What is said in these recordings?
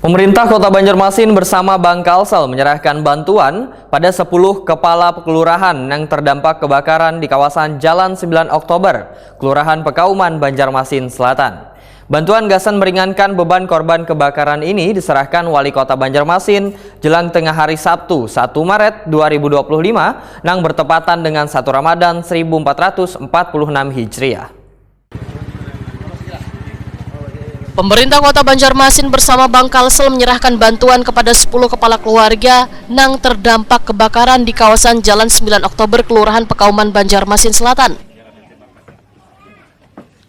Pemerintah Kota Banjarmasin bersama Bank Kalsel menyerahkan bantuan pada 10 kepala kelurahan yang terdampak kebakaran di kawasan Jalan 9 Oktober, Kelurahan Pekauman, Banjarmasin Selatan. Bantuan gasan meringankan beban korban kebakaran ini diserahkan Wali Kota Banjarmasin jelang tengah hari Sabtu 1 Maret 2025 yang bertepatan dengan 1 Ramadan 1446 Hijriah. Pemerintah Kota Banjarmasin bersama Bank Kalsel menyerahkan bantuan kepada 10 kepala keluarga yang terdampak kebakaran di kawasan Jalan 9 Oktober, Kelurahan Pekauman, Banjarmasin Selatan.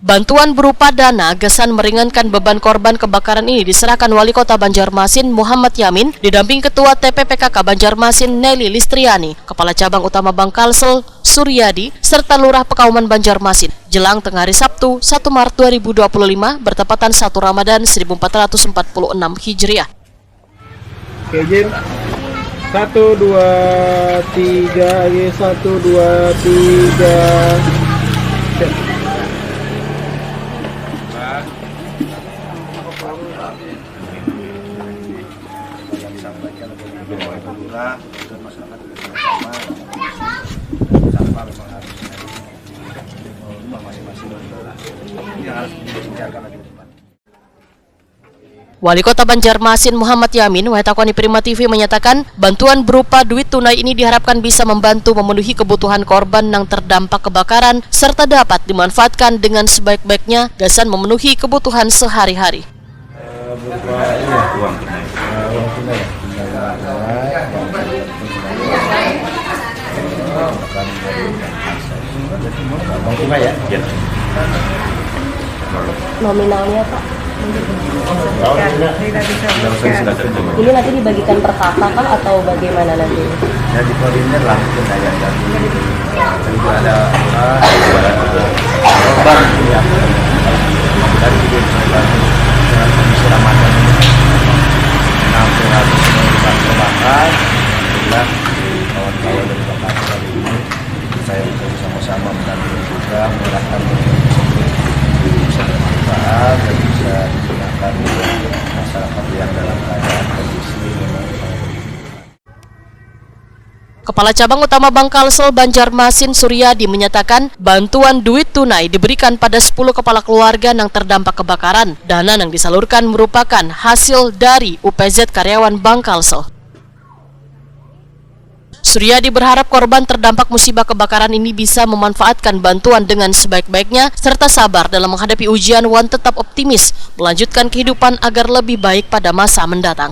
Bantuan berupa dana gasan meringankan beban korban kebakaran ini diserahkan Wali Kota Banjarmasin Muhammad Yamin didamping Ketua TPPKK Banjarmasin Nelly Listriani, Kepala Cabang Utama Bank Kalsel Suryadi, serta Lurah Pekauman Banjarmasin jelang tengah hari Sabtu 1 Maret 2025 bertepatan 1 Ramadan 1446 Hijriah. Oke, Jin. 1, 2, 3, 1, 2, 3. Wali Kota Banjarmasin Muhammad Yamin, Wahetakoni Prima TV menyatakan bantuan berupa duit tunai ini diharapkan bisa membantu memenuhi kebutuhan korban yang terdampak kebakaran serta dapat dimanfaatkan dengan sebaik-baiknya gasan memenuhi kebutuhan sehari-hari. Uang tunai ya? Nominalnya Pak? Ini nanti dibagikan per kakak Pak atau bagaimana nanti? Ya di koordinir langsung saya dan juga ada korban yang dari kondisi Ramadan 600 bisa terbakar. Alhamdulillah kawan-kawan dari Bapak hari ini saya bisa bersama-sama mendampingi juga menyerahkan bisa bermanfaat dan bisa digunakan untuk masyarakat yang dalam keadaan kondisi memang. Kepala Cabang Utama Bank Kalsel Banjarmasin Suryadi menyatakan bantuan duit tunai diberikan pada 10 kepala keluarga yang terdampak kebakaran. Dana yang disalurkan merupakan hasil dari UPZ karyawan Bank Kalsel. Suryadi berharap korban terdampak musibah kebakaran ini bisa memanfaatkan bantuan dengan sebaik-baiknya serta sabar dalam menghadapi ujian dan tetap optimis melanjutkan kehidupan agar lebih baik pada masa mendatang.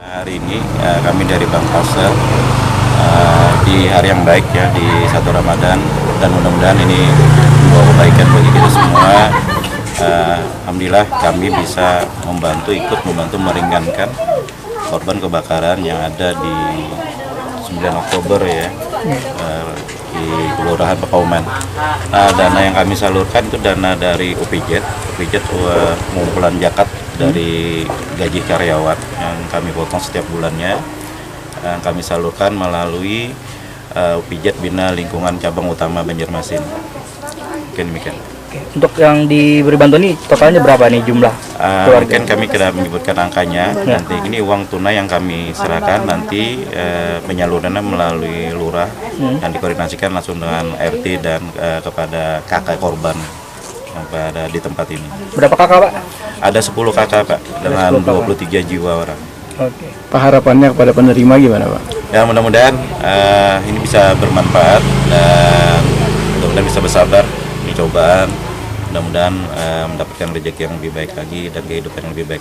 Hari ini kami dari Bank Kalsel di hari yang baik ya, di 1 Ramadan, dan mudah-mudahan ini membawa kebaikan bagi kita semua. Alhamdulillah kami bisa ikut membantu meringankan korban kebakaran yang ada di 9 Oktober ya, di Kelurahan Pekauman. Dana yang kami salurkan itu dana dari UPZ pengumpulan zakat dari gaji karyawan yang kami potong setiap bulannya. Kami salurkan melalui UPZ Bina Lingkungan Cabang Utama Banjarmasin. Mungkin demikian. Untuk yang diberi bantuan ini totalnya berapa nih jumlah keluarga? Mungkin kami tidak menyebutkan angkanya. Nanti ini uang tunai yang kami serahkan nanti penyalurannya melalui lurah yang dikoordinasikan langsung dengan RT dan kepada kakak korban yang ada di tempat ini. Berapa kakak Pak? Ada 10 kakak Pak dengan 23 jiwa orang. Oke. Pak, harapannya kepada penerima gimana Pak? Ya mudah-mudahan ini bisa bermanfaat dan mudah-mudahan bisa bersabar di cobaan, mudah-mudahan mendapatkan rezeki yang lebih baik lagi dan kehidupan yang lebih baik.